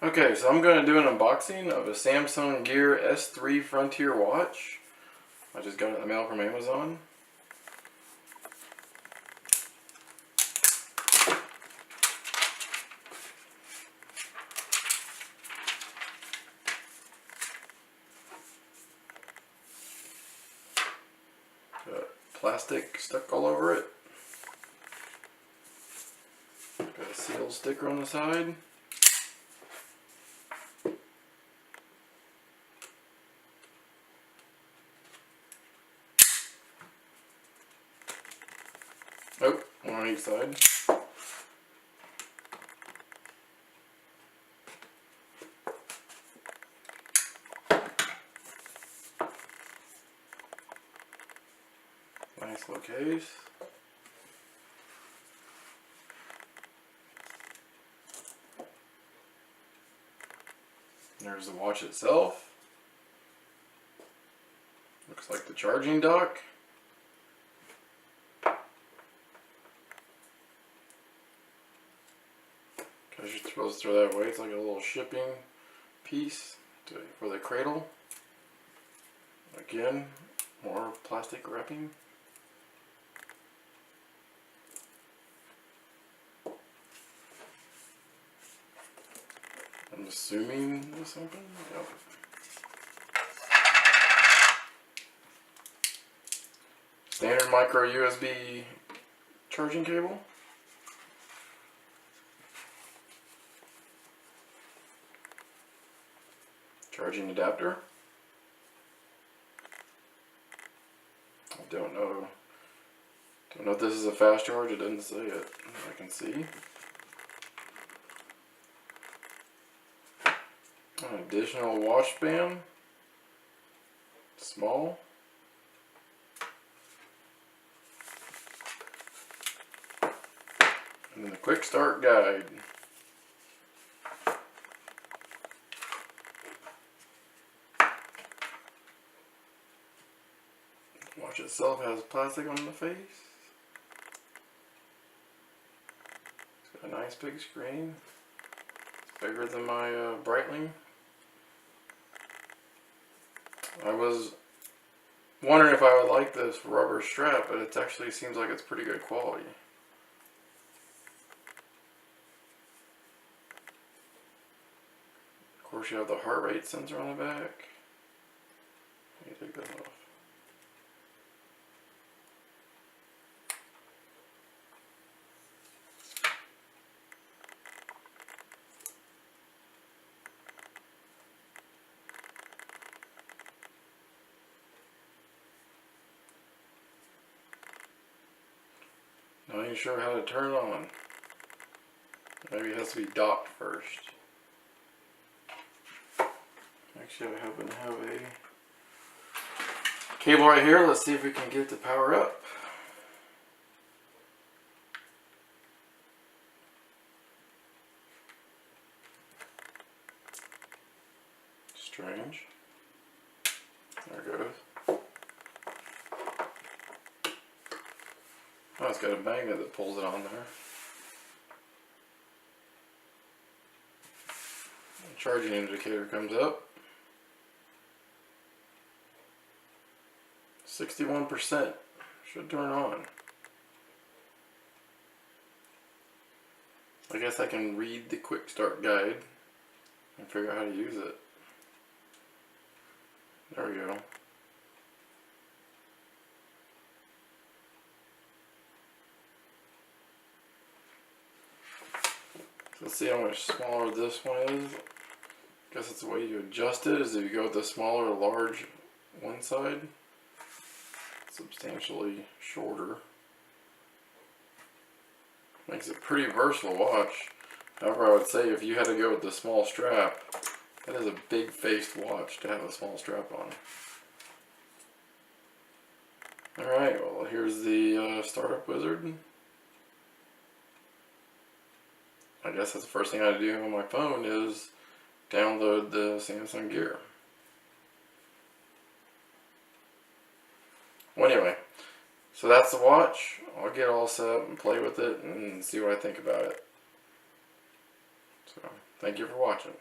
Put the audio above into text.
Okay, so I'm going to do an unboxing of a Samsung Gear S3 Frontier watch. I just got it in the mail from Amazon. Got plastic stuck all over it. Got a seal sticker on the side. Oh, one on each side. Nice little case. There's the watch itself. Looks like the charging dock. Because you're supposed to throw that away. It's like a little shipping piece for the cradle. Again, more plastic wrapping. I'm assuming this open? Yep. Standard micro USB charging cable. Charging adapter. I don't know if this is a fast charge. It doesn't say it. I can see. An additional watch band. Small. And then the quick start guide. Watch itself has plastic on the face. It's got a nice big screen. It's bigger than my Breitling. I was wondering if I would like this rubber strap, but it actually seems like it's pretty good quality. Of course, you have the heart rate sensor on the back. Let me take that off. Not even sure how to turn it on. Maybe it has to be docked first. Actually, I happen to have a cable right here. Let's see if we can get it to power up. Strange. There it goes. Oh, it's got a magnet that pulls it on there. The charging indicator comes up. 61%. Should turn on. I guess I can read the quick start guide and figure out how to use it. There we go. So let's see how much smaller this one is. I guess it's the way you adjust it is if you go with the smaller large one side. Substantially shorter. Makes it a pretty versatile watch. However, I would say if you had to go with the small strap, that is a big faced watch to have a small strap on. Alright, well here's the startup wizard. I guess that's the first thing I had to do on my phone is download the Samsung Gear. Well, anyway, so that's the watch. I'll get all set up and play with it and see what I think about it. So. Thank you for watching.